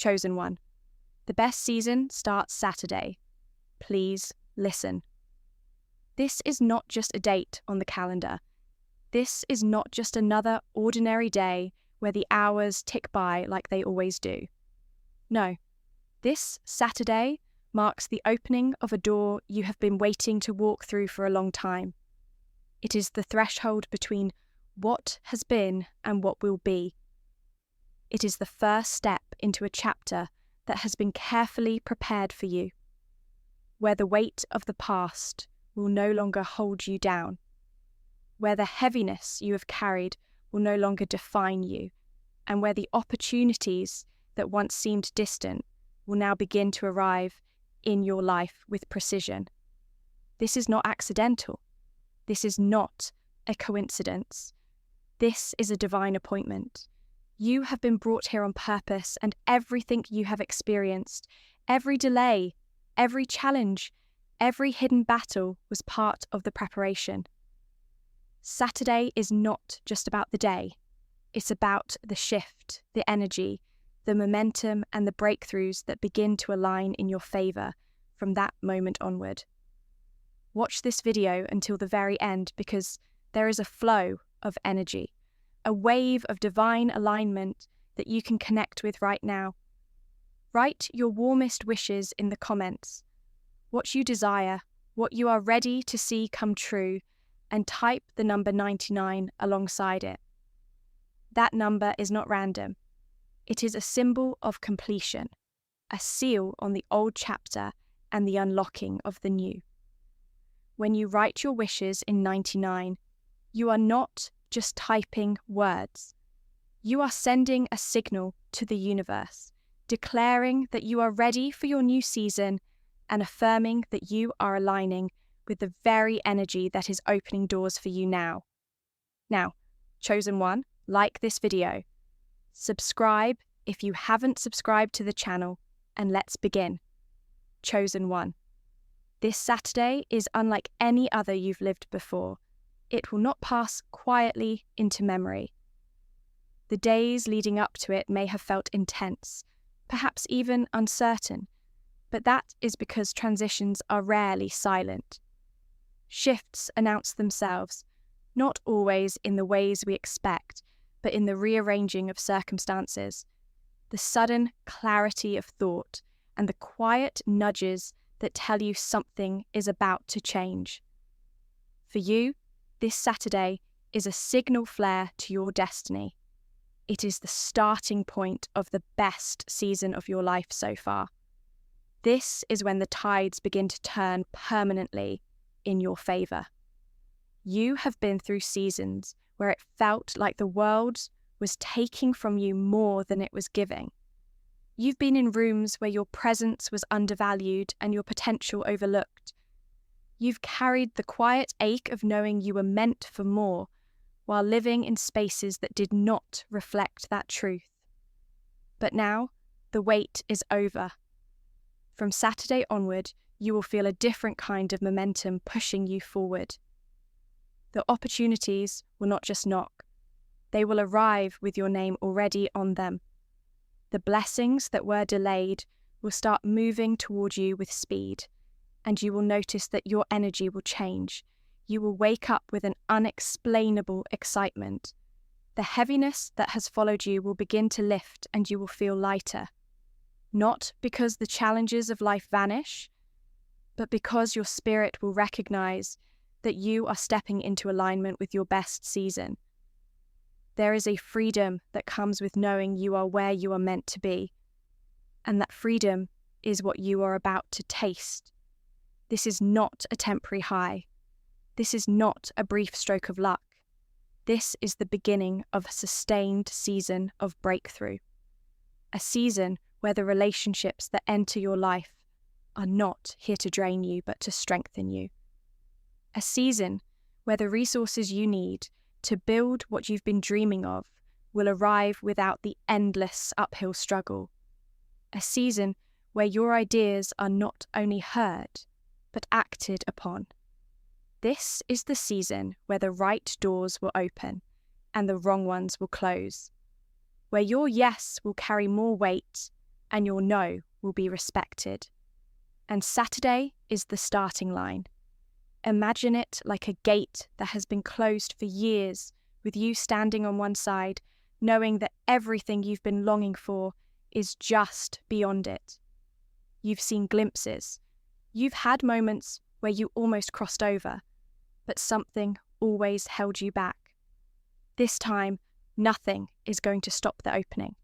Chosen one. The best season starts Saturday. Please listen. This is not just a date on the calendar. This is not just another ordinary day where the hours tick by like they always do. No, this Saturday marks the opening of a door you have been waiting to walk through for a long time. It is the threshold between what has been and what will be. It is the first step into a chapter that has been carefully prepared for you, where the weight of the past will no longer hold you down, where the heaviness you have carried will no longer define you, and where the opportunities that once seemed distant will now begin to arrive in your life with precision. This is not accidental. This is not a coincidence. This is a divine appointment. You have been brought here on purpose, and everything you have experienced, every delay, every challenge, every hidden battle was part of the preparation. Saturday is not just about the day. It's about the shift, the energy, the momentum, and the breakthroughs that begin to align in your favour from that moment onward. Watch this video until the very end, because there is a flow of energy, a wave of divine alignment that you can connect with right now. Write your warmest wishes in the comments, what you desire, what you are ready to see come true, and type the number 99 alongside it. That number is not random. It is a symbol of completion, a seal on the old chapter and the unlocking of the new. When you write your wishes in 99, you are not just typing words. You are sending a signal to the universe, declaring that you are ready for your new season and affirming that you are aligning with the very energy that is opening doors for you now. Now, chosen one, like this video. Subscribe if you haven't subscribed to the channel, and let's begin. Chosen one. This Saturday is unlike any other you've lived before. It will not pass quietly into memory. The days leading up to it may have felt intense, perhaps even uncertain, but that is because transitions are rarely silent. Shifts announce themselves, not always in the ways we expect, but in the rearranging of circumstances, the sudden clarity of thought, and the quiet nudges that tell you something is about to change. For you, this Saturday is a signal flare to your destiny. It is the starting point of the best season of your life so far. This is when the tides begin to turn permanently in your favour. You have been through seasons where it felt like the world was taking from you more than it was giving. You've been in rooms where your presence was undervalued and your potential overlooked. You've carried the quiet ache of knowing you were meant for more, while living in spaces that did not reflect that truth. But now, the wait is over. From Saturday onward, you will feel a different kind of momentum pushing you forward. The opportunities will not just knock. They will arrive with your name already on them. The blessings that were delayed will start moving toward you with speed, and you will notice that your energy will change. You will wake up with an unexplainable excitement. The heaviness that has followed you will begin to lift, and you will feel lighter. Not because the challenges of life vanish, but because your spirit will recognize that you are stepping into alignment with your best season. There is a freedom that comes with knowing you are where you are meant to be, and that freedom is what you are about to taste. This is not a temporary high. This is not a brief stroke of luck. This is the beginning of a sustained season of breakthrough. A season where the relationships that enter your life are not here to drain you, but to strengthen you. A season where the resources you need to build what you've been dreaming of will arrive without the endless uphill struggle. A season where your ideas are not only heard, but acted upon. This is the season where the right doors will open and the wrong ones will close. Where your yes will carry more weight, and your no will be respected. And Saturday is the starting line. Imagine it like a gate that has been closed for years, with you standing on one side, knowing that everything you've been longing for is just beyond it. You've seen glimpses. You've had moments where you almost crossed over, but something always held you back. This time, nothing is going to stop the opening.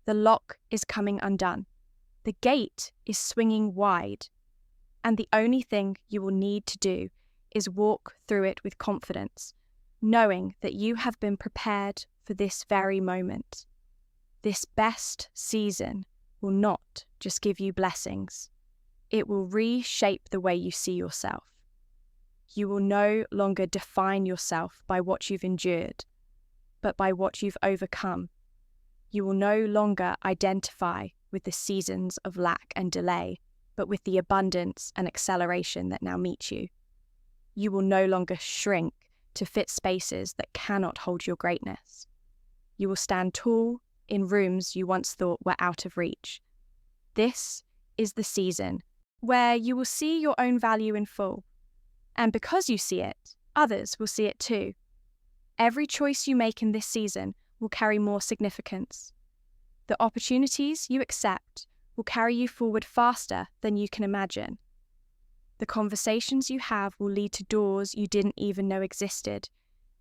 The lock is coming undone. The gate is swinging wide. And the only thing you will need to do is walk through it with confidence, knowing that you have been prepared for this very moment. This best season will not just give you blessings. It will reshape the way you see yourself. You will no longer define yourself by what you've endured, but by what you've overcome. You will no longer identify with the seasons of lack and delay, but with the abundance and acceleration that now meet you. You will no longer shrink to fit spaces that cannot hold your greatness. You will stand tall in rooms you once thought were out of reach. This is the season where you will see your own value in full. And because you see it, others will see it too. Every choice you make in this season will carry more significance. The opportunities you accept will carry you forward faster than you can imagine. The conversations you have will lead to doors you didn't even know existed,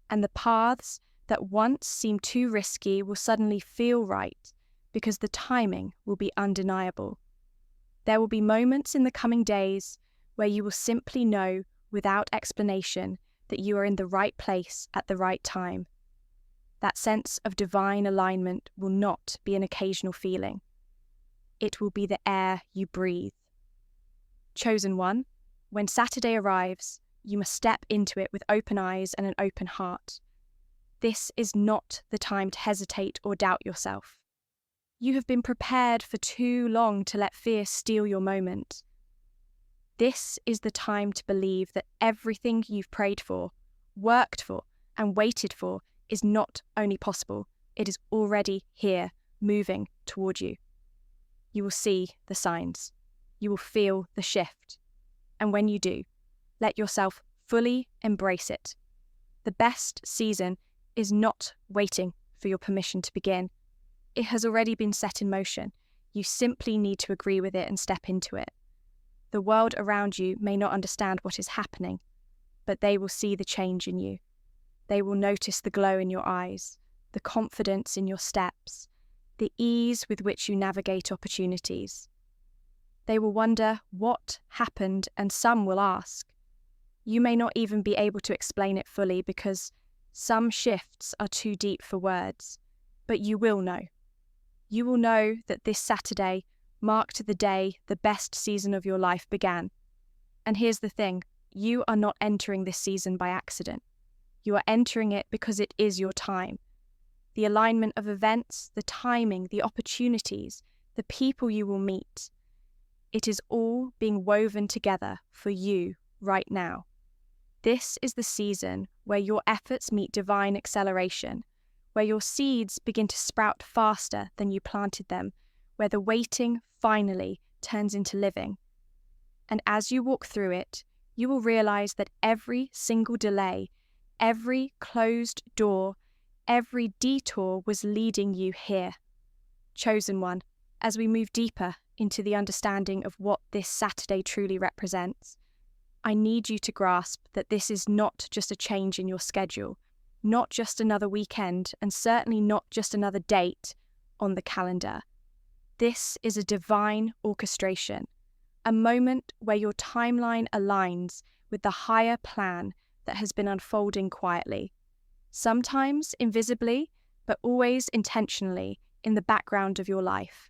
and the paths that once seemed too risky will suddenly feel right because the timing will be undeniable. There will be moments in the coming days where you will simply know without explanation that you are in the right place at the right time. That sense of divine alignment will not be an occasional feeling. It will be the air you breathe. Chosen one, when Saturday arrives, you must step into it with open eyes and an open heart. This is not the time to hesitate or doubt yourself. You have been prepared for too long to let fear steal your moment. This is the time to believe that everything you've prayed for, worked for, and waited for is not only possible, it is already here, moving toward you. You will see the signs. You will feel the shift. And when you do, let yourself fully embrace it. The best season is not waiting for your permission to begin. It has already been set in motion. You simply need to agree with it and step into it. The world around you may not understand what is happening, but they will see the change in you. They will notice the glow in your eyes, the confidence in your steps, the ease with which you navigate opportunities. They will wonder what happened, and some will ask. You may not even be able to explain it fully because some shifts are too deep for words, but you will know. You will know that this Saturday marked the day the best season of your life began. And here's the thing, you are not entering this season by accident. You are entering it because it is your time. The alignment of events, the timing, the opportunities, the people you will meet. It is all being woven together for you right now. This is the season where your efforts meet divine acceleration, where your seeds begin to sprout faster than you planted them, where the waiting finally turns into living. And as you walk through it, you will realize that every single delay, every closed door, every detour was leading you here. Chosen one, as we move deeper into the understanding of what this Saturday truly represents, I need you to grasp that this is not just a change in your schedule, not just another weekend, and certainly not just another date on the calendar. This is a divine orchestration, a moment where your timeline aligns with the higher plan that has been unfolding quietly, sometimes invisibly, but always intentionally in the background of your life.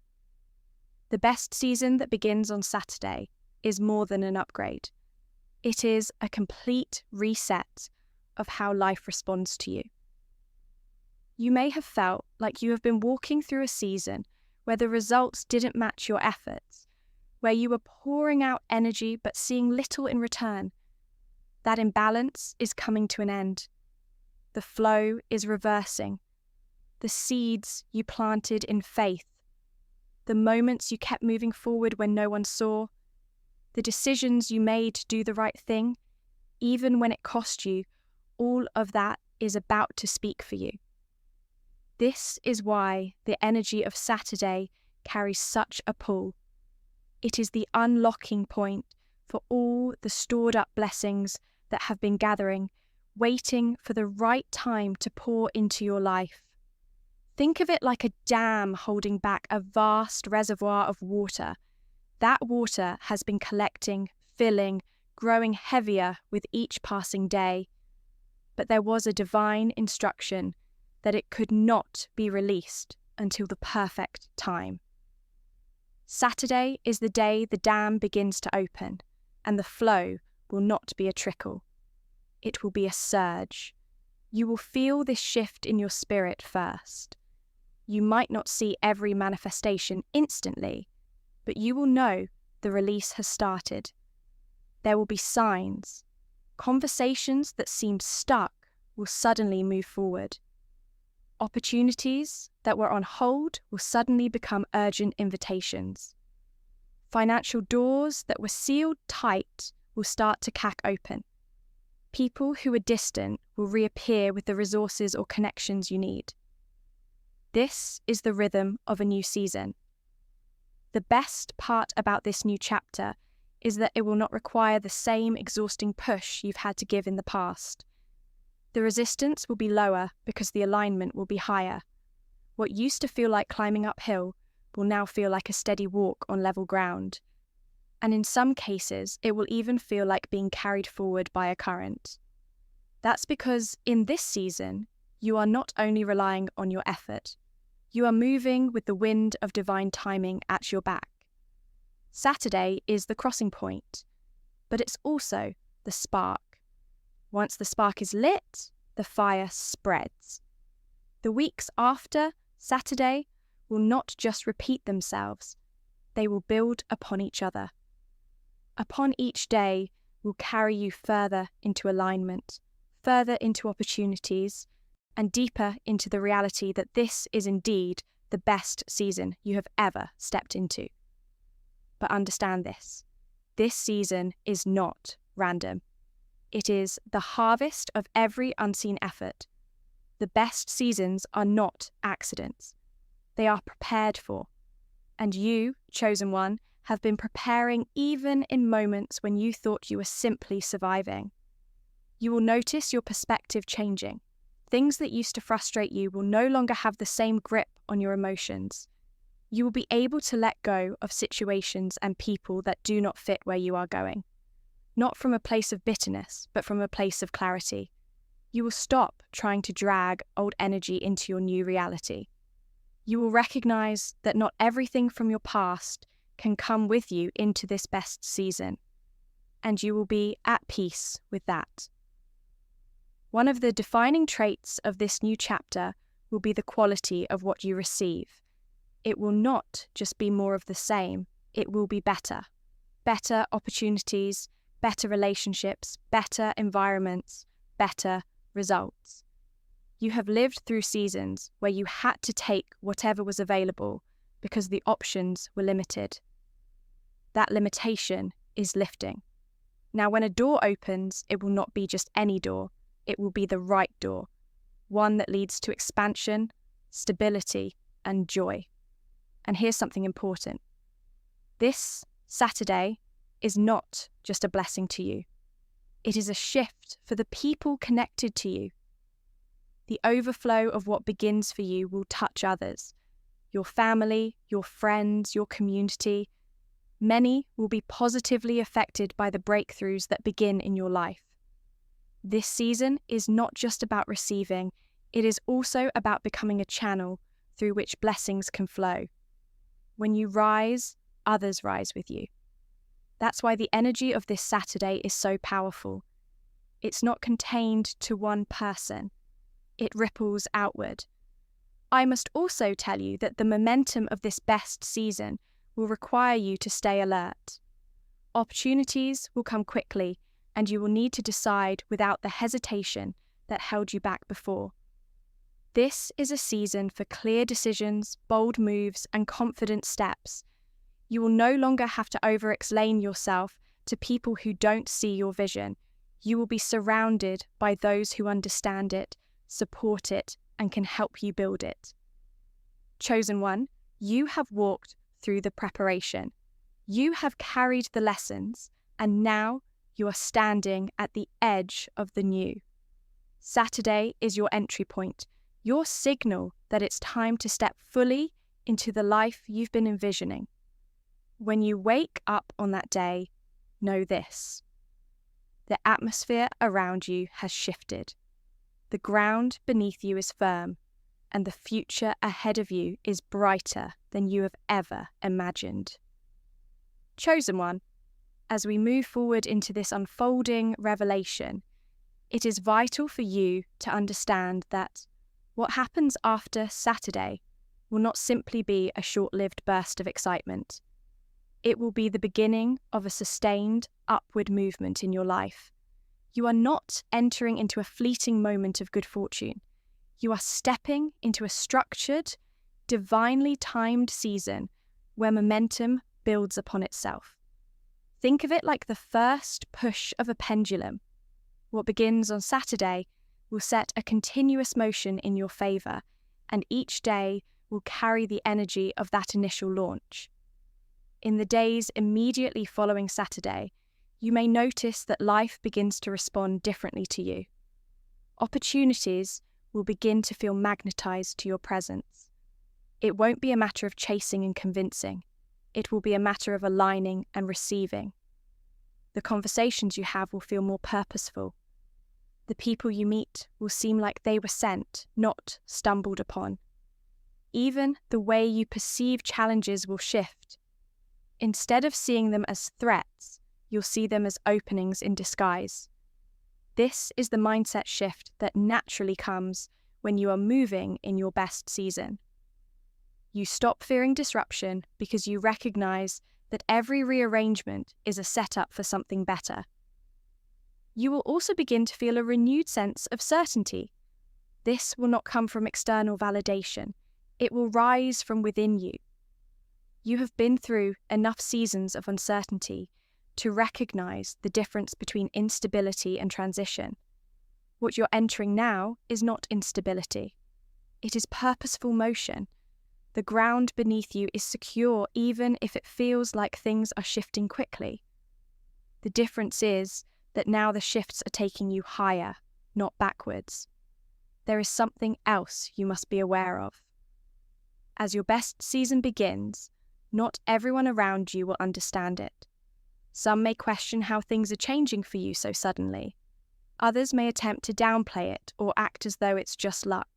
The best season that begins on Saturday is more than an upgrade. It is a complete reset of how life responds to you. You may have felt like you have been walking through a season where the results didn't match your efforts, where you were pouring out energy but seeing little in return. That imbalance is coming to an end. The flow is reversing. The seeds you planted in faith, the moments you kept moving forward when no one saw, the decisions you made to do the right thing, even when it cost you, all of that is about to speak for you. This is why the energy of Saturday carries such a pull. It is the unlocking point for all the stored up blessings that have been gathering, waiting for the right time to pour into your life. Think of it like a dam holding back a vast reservoir of water. That water has been collecting, filling, growing heavier with each passing day. But there was a divine instruction that it could not be released until the perfect time. Saturday is the day the dam begins to open, and the flow will not be a trickle. It will be a surge. You will feel this shift in your spirit first. You might not see every manifestation instantly, but you will know the release has started. There will be signs. Conversations that seemed stuck will suddenly move forward. Opportunities that were on hold will suddenly become urgent invitations. Financial doors that were sealed tight will start to crack open. People who are distant will reappear with the resources or connections you need. This is the rhythm of a new season. The best part about this new chapter is that it will not require the same exhausting push you've had to give in the past. The resistance will be lower because the alignment will be higher. What used to feel like climbing uphill will now feel like a steady walk on level ground. And in some cases, it will even feel like being carried forward by a current. That's because in this season, you are not only relying on your effort, you are moving with the wind of divine timing at your back. Saturday is the crossing point, but it's also the spark. Once the spark is lit, the fire spreads. The weeks after Saturday will not just repeat themselves, they will build upon each other. Upon each day will carry you further into alignment, further into opportunities, and deeper into the reality that this is indeed the best season you have ever stepped into. But understand this season is not random. It is the harvest of every unseen effort. The best seasons are not accidents. They are prepared for. And you, chosen one, have been preparing even in moments when you thought you were simply surviving. You will notice your perspective changing. Things that used to frustrate you will no longer have the same grip on your emotions. You will be able to let go of situations and people that do not fit where you are going. Not from a place of bitterness, but from a place of clarity. You will stop trying to drag old energy into your new reality. You will recognize that not everything from your past can come with you into this best season, and you will be at peace with that. One of the defining traits of this new chapter will be the quality of what you receive. It will not just be more of the same, it will be better. Better opportunities, better relationships, better environments, better results. You have lived through seasons where you had to take whatever was available because the options were limited. That limitation is lifting. Now, when a door opens, it will not be just any door. It will be the right door, one that leads to expansion, stability, and joy. And here's something important. This Saturday is not just a blessing to you. It is a shift for the people connected to you. The overflow of what begins for you will touch others, your family, your friends, your community. Many will be positively affected by the breakthroughs that begin in your life. This season is not just about receiving, it is also about becoming a channel through which blessings can flow. When you rise, others rise with you. That's why the energy of this Saturday is so powerful. It's not contained to one person. It ripples outward. I must also tell you that the momentum of this best season will require you to stay alert. Opportunities will come quickly, and you will need to decide without the hesitation that held you back before. This is a season for clear decisions, bold moves, and confident steps. You will no longer have to over-explain yourself to people who don't see your vision. You will be surrounded by those who understand it, support it, and can help you build it. Chosen one, you have walked through the preparation. You have carried the lessons, and now you are standing at the edge of the new. Saturday is your entry point, your signal that it's time to step fully into the life you've been envisioning. When you wake up on that day, know this: the atmosphere around you has shifted. The ground beneath you is firm, and the future ahead of you is brighter than you have ever imagined. Chosen one, as we move forward into this unfolding revelation, it is vital for you to understand that what happens after Saturday will not simply be a short-lived burst of excitement. It will be the beginning of a sustained upward movement in your life. You are not entering into a fleeting moment of good fortune. You are stepping into a structured, divinely timed season where momentum builds upon itself. Think of it like the first push of a pendulum. What begins on Saturday will set a continuous motion in your favour, and each day will carry the energy of that initial launch. In the days immediately following Saturday, you may notice that life begins to respond differently to you. Opportunities will begin to feel magnetised to your presence. It won't be a matter of chasing and convincing. It will be a matter of aligning and receiving. The conversations you have will feel more purposeful. The people you meet will seem like they were sent, not stumbled upon. Even the way you perceive challenges will shift. Instead of seeing them as threats, you'll see them as openings in disguise. This is the mindset shift that naturally comes when you are moving in your best season. You stop fearing disruption because you recognize that every rearrangement is a setup for something better. You will also begin to feel a renewed sense of certainty. This will not come from external validation. It will rise from within you. You have been through enough seasons of uncertainty to recognize the difference between instability and transition. What you're entering now is not instability. It is purposeful motion. The ground beneath you is secure even if it feels like things are shifting quickly. The difference is that now the shifts are taking you higher, not backwards. There is something else you must be aware of. As your best season begins, not everyone around you will understand it. Some may question how things are changing for you so suddenly. Others may attempt to downplay it or act as though it's just luck.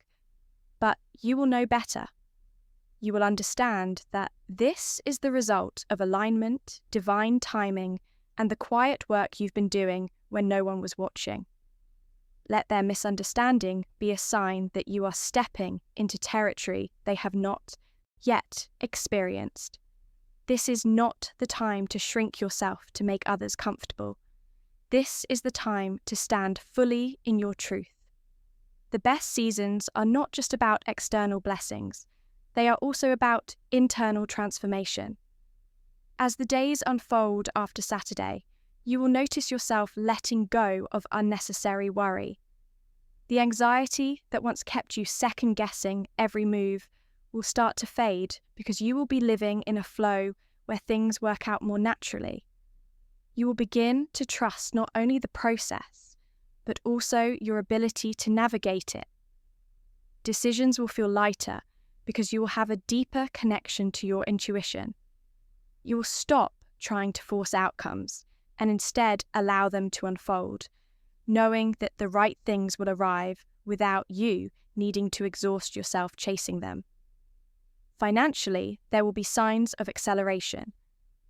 But you will know better. You will understand that this is the result of alignment, divine timing, and the quiet work you've been doing when no one was watching. Let their misunderstanding be a sign that you are stepping into territory they have not yet experienced. This is not the time to shrink yourself to make others comfortable. This is the time to stand fully in your truth. The best seasons are not just about external blessings. They are also about internal transformation. As the days unfold after Saturday, you will notice yourself letting go of unnecessary worry. The anxiety that once kept you second-guessing every move will start to fade because you will be living in a flow where things work out more naturally. You will begin to trust not only the process, but also your ability to navigate it. Decisions will feel lighter because you will have a deeper connection to your intuition. You will stop trying to force outcomes and instead allow them to unfold, knowing that the right things will arrive without you needing to exhaust yourself chasing them. Financially, there will be signs of acceleration.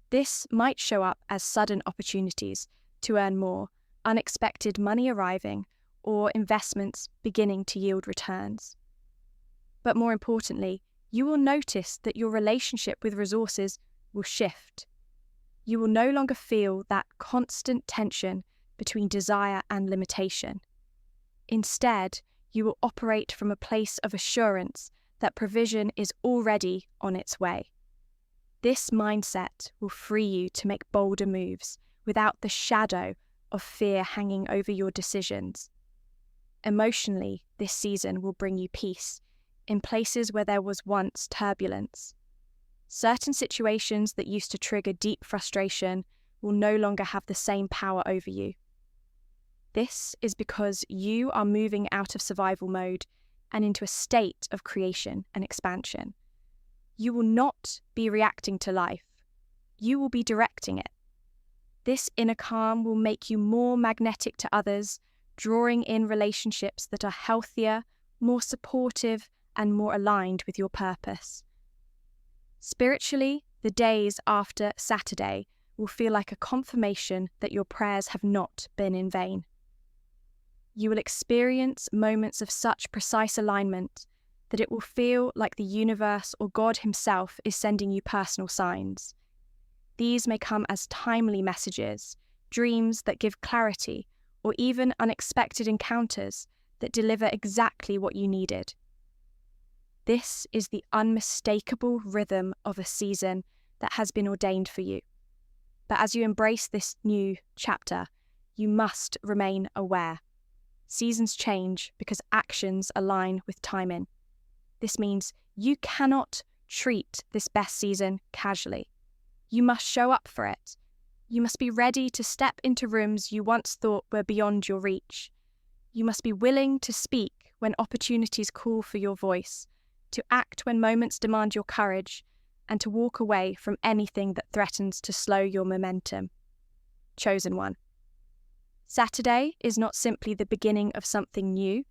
This might show up as sudden opportunities to earn more, unexpected money arriving, or investments beginning to yield returns. But more importantly, you will notice that your relationship with resources will shift. You will no longer feel that constant tension between desire and limitation. Instead, You will operate from a place of assurance that provision is already on its way. This mindset will free you to make bolder moves without the shadow of fear hanging over your decisions. Emotionally, this season will bring you peace in places where there was once turbulence. Certain situations that used to trigger deep frustration will no longer have the same power over you. This is because you are moving out of survival mode and into a state of creation and expansion. You will not be reacting to life. You will be directing it. This inner calm will make you more magnetic to others, drawing in relationships that are healthier, more supportive, and more aligned with your purpose. Spiritually, the days after Saturday will feel like a confirmation that your prayers have not been in vain. You will experience moments of such precise alignment that it will feel like the universe or God Himself is sending you personal signs. These may come as timely messages, dreams that give clarity, or even unexpected encounters that deliver exactly what you needed. This is the unmistakable rhythm of a season that has been ordained for you. But as you embrace this new chapter, you must remain aware. Seasons change because actions align with timing. This means you cannot treat this best season casually. You must show up for it. You must be ready to step into rooms you once thought were beyond your reach. You must be willing to speak when opportunities call for your voice, to act when moments demand your courage, and to walk away from anything that threatens to slow your momentum. Chosen one. Saturday is not simply the beginning of something new,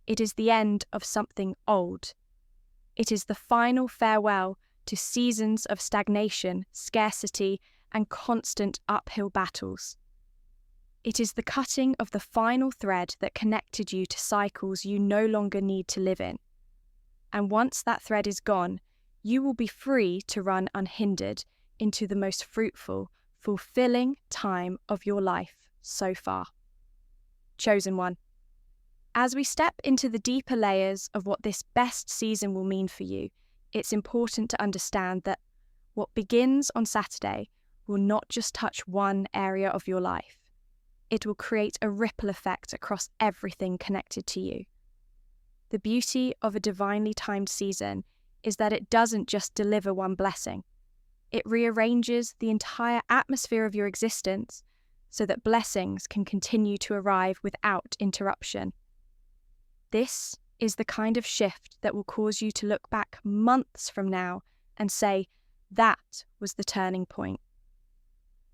it is the end of something old. It is the final farewell to seasons of stagnation, scarcity, and constant uphill battles. It is the cutting of the final thread that connected you to cycles you no longer need to live in. And once that thread is gone, you will be free to run unhindered into the most fruitful, fulfilling time of your life so far. Chosen one. As we step into the deeper layers of what this best season will mean for you, it's important to understand that what begins on Saturday will not just touch one area of your life. It will create a ripple effect across everything connected to you. The beauty of a divinely timed season is that it doesn't just deliver one blessing. It rearranges the entire atmosphere of your existence so that blessings can continue to arrive without interruption. This is the kind of shift that will cause you to look back months from now and say, that was the turning point.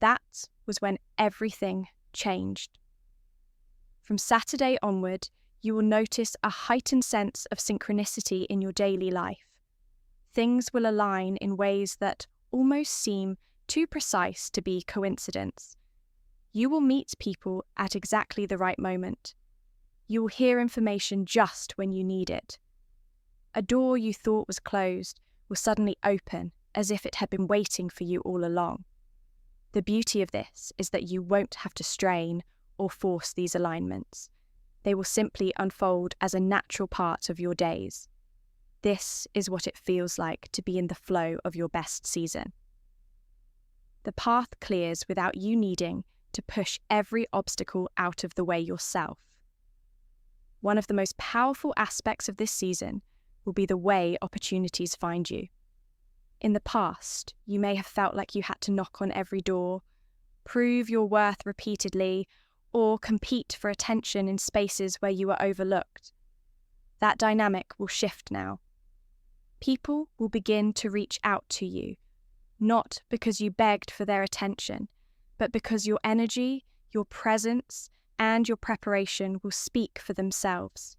That was when everything changed. From Saturday onward, you will notice a heightened sense of synchronicity in your daily life. Things will align in ways that almost seem too precise to be coincidence. You will meet people at exactly the right moment. You will hear information just when you need it. A door you thought was closed will suddenly open as if it had been waiting for you all along. The beauty of this is that you won't have to strain or force these alignments. They will simply unfold as a natural part of your days. This is what it feels like to be in the flow of your best season. The path clears without you needing to push every obstacle out of the way yourself. One of the most powerful aspects of this season will be the way opportunities find you. In the past, you may have felt like you had to knock on every door, prove your worth repeatedly, or compete for attention in spaces where you were overlooked. That dynamic will shift now. People will begin to reach out to you, not because you begged for their attention, but because your energy, your presence, and your preparation will speak for themselves.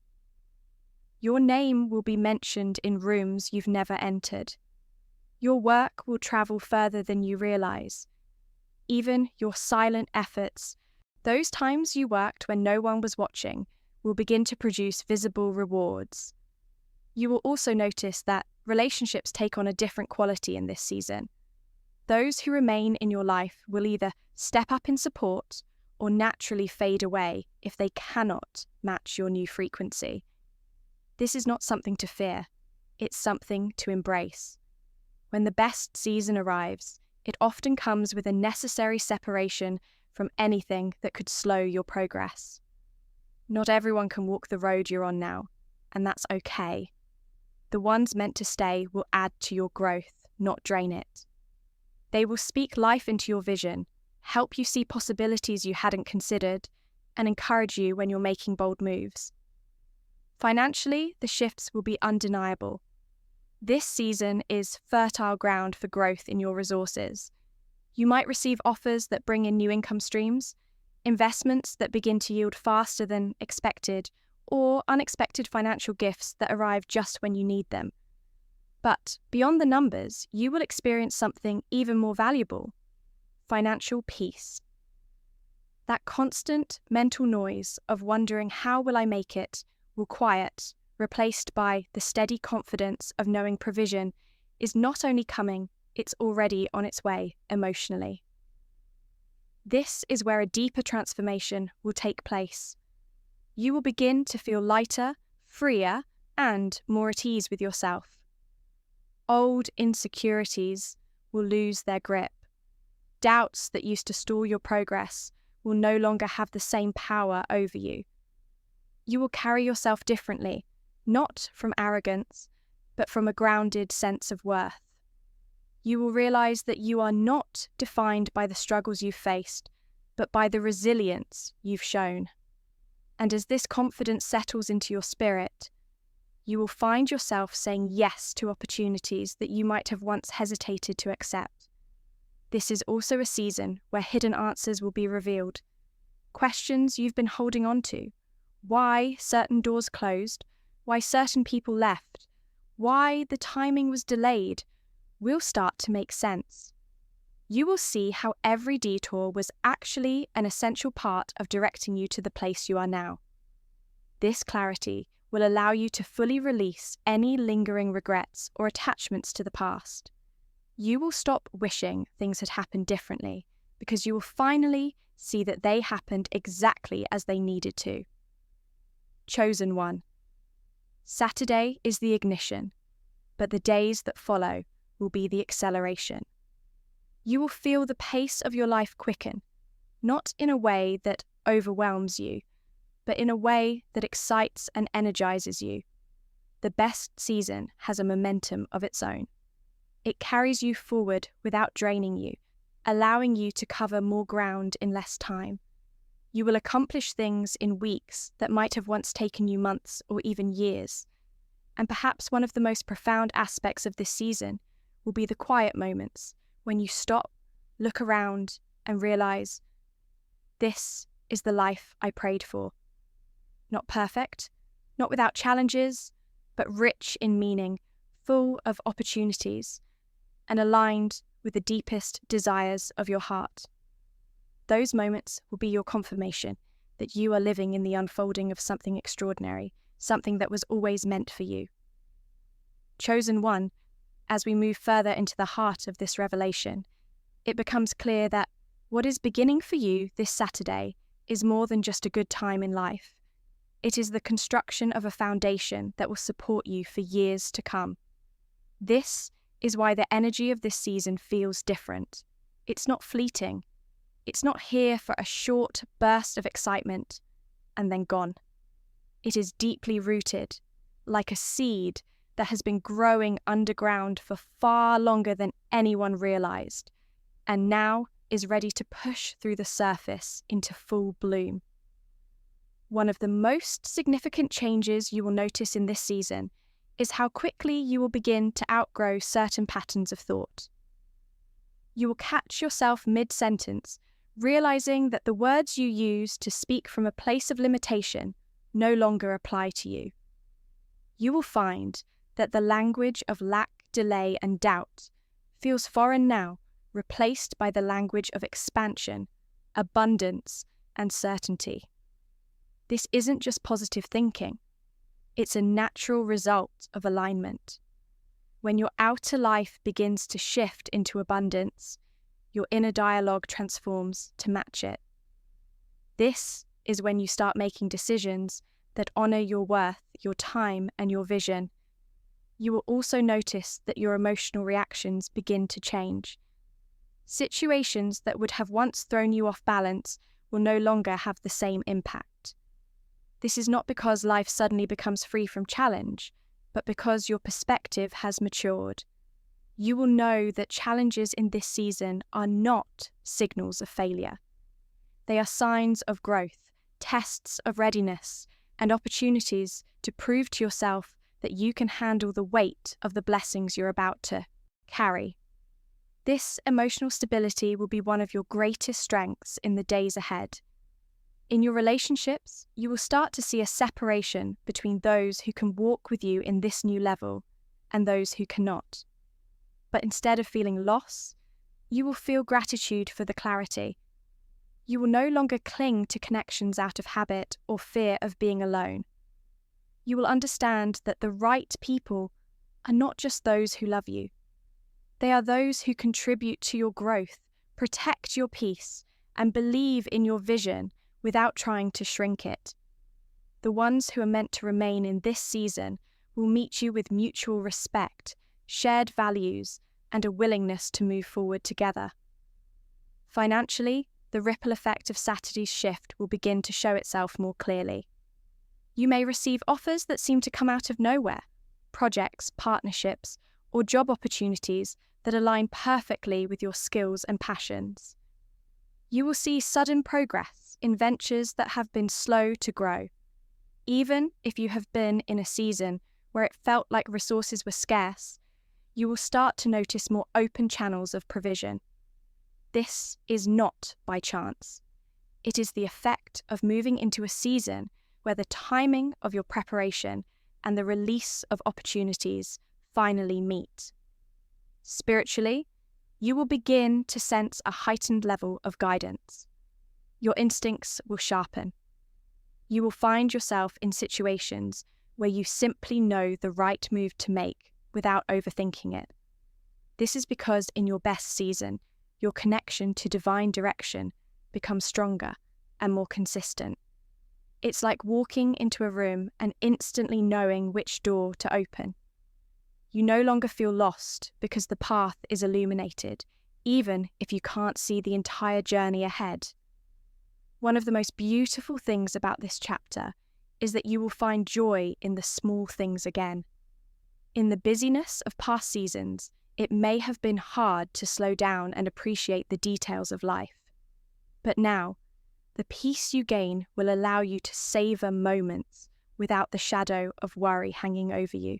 Your name will be mentioned in rooms you've never entered. Your work will travel further than you realize. Even your silent efforts, those times you worked when no one was watching, will begin to produce visible rewards. You will also notice that relationships take on a different quality in this season. Those who remain in your life will either step up in support or naturally fade away if they cannot match your new frequency. This is not something to fear, it's something to embrace. When the best season arrives, it often comes with a necessary separation from anything that could slow your progress. Not everyone can walk the road you're on now, and that's okay. The ones meant to stay will add to your growth, not drain it. They will speak life into your vision, help you see possibilities you hadn't considered, and encourage you when you're making bold moves. Financially, the shifts will be undeniable. This season is fertile ground for growth in your resources. You might receive offers that bring in new income streams, investments that begin to yield faster than expected, or unexpected financial gifts that arrive just when you need them. But beyond the numbers, you will experience something even more valuable: financial peace. That constant mental noise of wondering how will I make it will quiet, replaced by the steady confidence of knowing provision is not only coming, it's already on its way emotionally. This is where a deeper transformation will take place. You will begin to feel lighter, freer, and more at ease with yourself. Old insecurities will lose their grip. Doubts that used to stall your progress will no longer have the same power over you. You will carry yourself differently, not from arrogance, but from a grounded sense of worth. You will realize that you are not defined by the struggles you've faced, but by the resilience you've shown. And as this confidence settles into your spirit, you will find yourself saying yes to opportunities that you might have once hesitated to accept. This is also a season where hidden answers will be revealed. Questions you've been holding on to, why certain doors closed, why certain people left, why the timing was delayed, will start to make sense. You will see how every detour was actually an essential part of directing you to the place you are now. This clarity will allow you to fully release any lingering regrets or attachments to the past. You will stop wishing things had happened differently because you will finally see that they happened exactly as they needed to. Chosen one. Saturday is the ignition, but the days that follow will be the acceleration. You will feel the pace of your life quicken, not in a way that overwhelms you, but in a way that excites and energizes you. The best season has a momentum of its own. It carries you forward without draining you, allowing you to cover more ground in less time. You will accomplish things in weeks that might have once taken you months or even years. And perhaps one of the most profound aspects of this season will be the quiet moments when you stop, look around, and realize, this is the life I prayed for. Not perfect, not without challenges, but rich in meaning, full of opportunities, and aligned with the deepest desires of your heart. Those moments will be your confirmation that you are living in the unfolding of something extraordinary, something that was always meant for you. Chosen one, as we move further into the heart of this revelation, it becomes clear that what is beginning for you this Saturday is more than just a good time in life. It is the construction of a foundation that will support you for years to come. This is why the energy of this season feels different. It's not fleeting. It's not here for a short burst of excitement and then gone. It is deeply rooted, like a seed that has been growing underground for far longer than anyone realized, and now is ready to push through the surface into full bloom. One of the most significant changes you will notice in this season is how quickly you will begin to outgrow certain patterns of thought. You will catch yourself mid-sentence, realizing that the words you use to speak from a place of limitation no longer apply to you. You will find that the language of lack, delay, and doubt feels foreign now, replaced by the language of expansion, abundance, and certainty. This isn't just positive thinking. It's a natural result of alignment. When your outer life begins to shift into abundance, your inner dialogue transforms to match it. This is when you start making decisions that honor your worth, your time, and your vision. You will also notice that your emotional reactions begin to change. Situations that would have once thrown you off balance will no longer have the same impact. This is not because life suddenly becomes free from challenge, but because your perspective has matured. You will know that challenges in this season are not signals of failure. They are signs of growth, tests of readiness, and opportunities to prove to yourself that you can handle the weight of the blessings you're about to carry. This emotional stability will be one of your greatest strengths in the days ahead. In your relationships, you will start to see a separation between those who can walk with you in this new level and those who cannot. But instead of feeling loss, you will feel gratitude for the clarity. You will no longer cling to connections out of habit or fear of being alone. You will understand that the right people are not just those who love you. They are those who contribute to your growth, protect your peace, and believe in your vision without trying to shrink it. The ones who are meant to remain in this season will meet you with mutual respect, shared values, and a willingness to move forward together. Financially, the ripple effect of Saturday's shift will begin to show itself more clearly. You may receive offers that seem to come out of nowhere, projects, partnerships, or job opportunities that align perfectly with your skills and passions. You will see sudden progress in ventures that have been slow to grow. Even if you have been in a season where it felt like resources were scarce, you will start to notice more open channels of provision. This is not by chance. It is the effect of moving into a season where the timing of your preparation and the release of opportunities finally meet. Spiritually, you will begin to sense a heightened level of guidance. Your instincts will sharpen. You will find yourself in situations where you simply know the right move to make without overthinking it. This is because in your best season, your connection to divine direction becomes stronger and more consistent. It's like walking into a room and instantly knowing which door to open. You no longer feel lost because the path is illuminated, even if you can't see the entire journey ahead. One of the most beautiful things about this chapter is that you will find joy in the small things again. In the busyness of past seasons, it may have been hard to slow down and appreciate the details of life. But now, the peace you gain will allow you to savor moments without the shadow of worry hanging over you.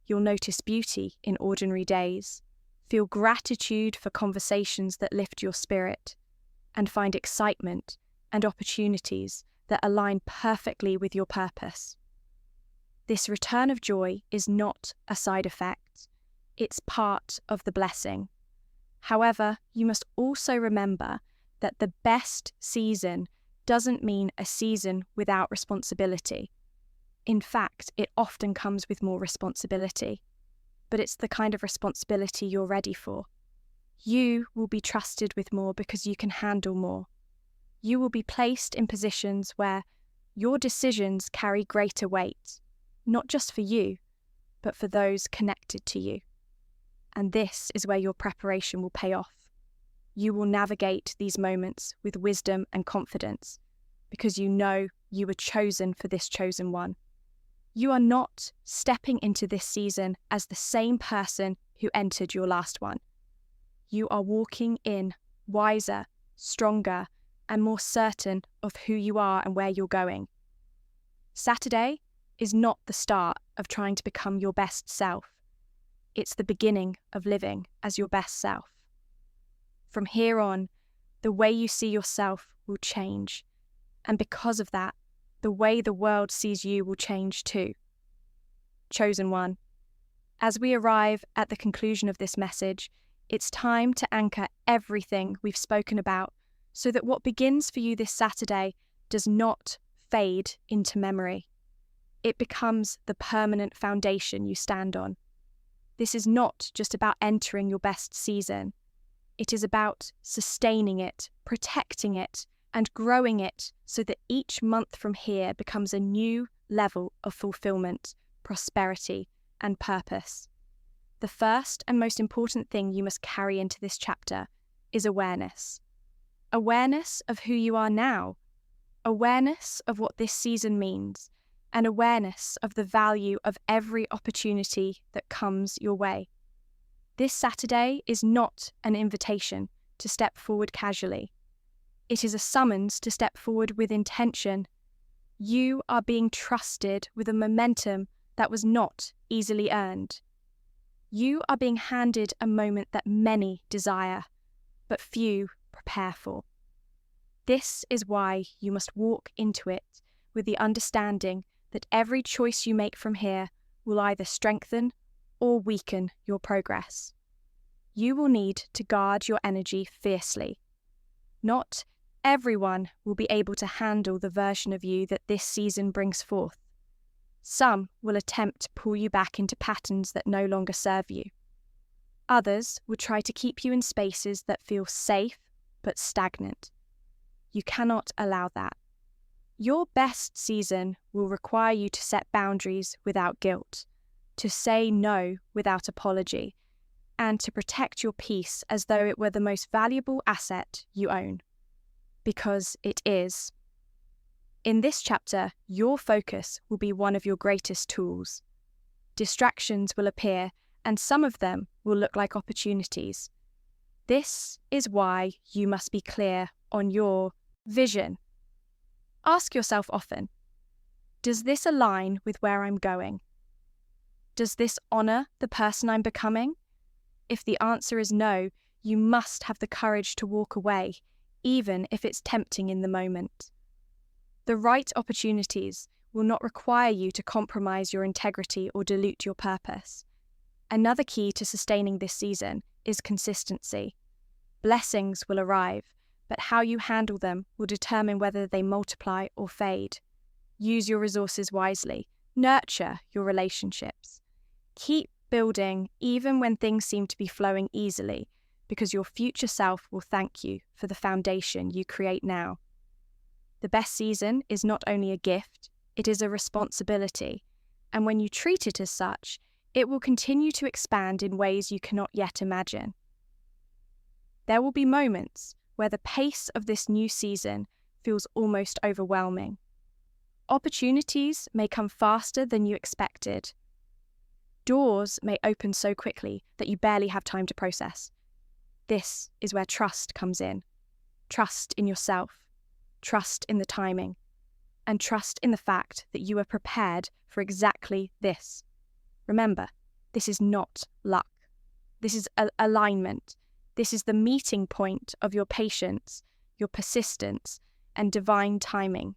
You'll notice beauty in ordinary days, feel gratitude for conversations that lift your spirit, and find excitement and opportunities that align perfectly with your purpose. This return of joy is not a side effect, it's part of the blessing. However, you must also remember that the best season doesn't mean a season without responsibility. In fact, it often comes with more responsibility, but it's the kind of responsibility you're ready for. You will be trusted with more because you can handle more. You will be placed in positions where your decisions carry greater weight, not just for you, but for those connected to you. And this is where your preparation will pay off. You will navigate these moments with wisdom and confidence because you know you were chosen for this chosen one. You are not stepping into this season as the same person who entered your last one. You are walking in wiser, stronger, and more certain of who you are and where you're going. Saturday is not the start of trying to become your best self. It's the beginning of living as your best self. From here on, the way you see yourself will change, and because of that, the way the world sees you will change too. Chosen one, as we arrive at the conclusion of this message, it's time to anchor everything we've spoken about so that what begins for you this Saturday does not fade into memory. It becomes the permanent foundation you stand on. This is not just about entering your best season. It is about sustaining it, protecting it, and growing it so that each month from here becomes a new level of fulfillment, prosperity, and purpose. The first and most important thing you must carry into this chapter is awareness. Awareness of who you are now, awareness of what this season means, and awareness of the value of every opportunity that comes your way. This Saturday is not an invitation to step forward casually. It is a summons to step forward with intention. You are being trusted with a momentum that was not easily earned. You are being handed a moment that many desire, but few prepare for. This is why you must walk into it with the understanding that every choice you make from here will either strengthen or weaken your progress. You will need to guard your energy fiercely. Not everyone will be able to handle the version of you that this season brings forth. Some will attempt to pull you back into patterns that no longer serve you. Others will try to keep you in spaces that feel safe but stagnant. You cannot allow that. Your best season will require you to set boundaries without guilt, to say no without apology, and to protect your peace as though it were the most valuable asset you own. Because it is. In this chapter, your focus will be one of your greatest tools. Distractions will appear, and some of them will look like opportunities. This is why you must be clear on your vision. Ask yourself often, does this align with where I'm going? Does this honor the person I'm becoming? If the answer is no, you must have the courage to walk away, even if it's tempting in the moment. The right opportunities will not require you to compromise your integrity or dilute your purpose. Another key to sustaining this season is consistency. Blessings will arrive, but how you handle them will determine whether they multiply or fade. Use your resources wisely. Nurture your relationships. Keep building even when things seem to be flowing easily, because your future self will thank you for the foundation you create now. The best season is not only a gift, it is a responsibility, and when you treat it as such, it will continue to expand in ways you cannot yet imagine. There will be moments where the pace of this new season feels almost overwhelming. Opportunities may come faster than you expected. Doors may open so quickly that you barely have time to process. This is where trust comes in. Trust in yourself, trust in the timing, and trust in the fact that you are prepared for exactly this. Remember, this is not luck. This is alignment. This is the meeting point of your patience, your persistence, and divine timing.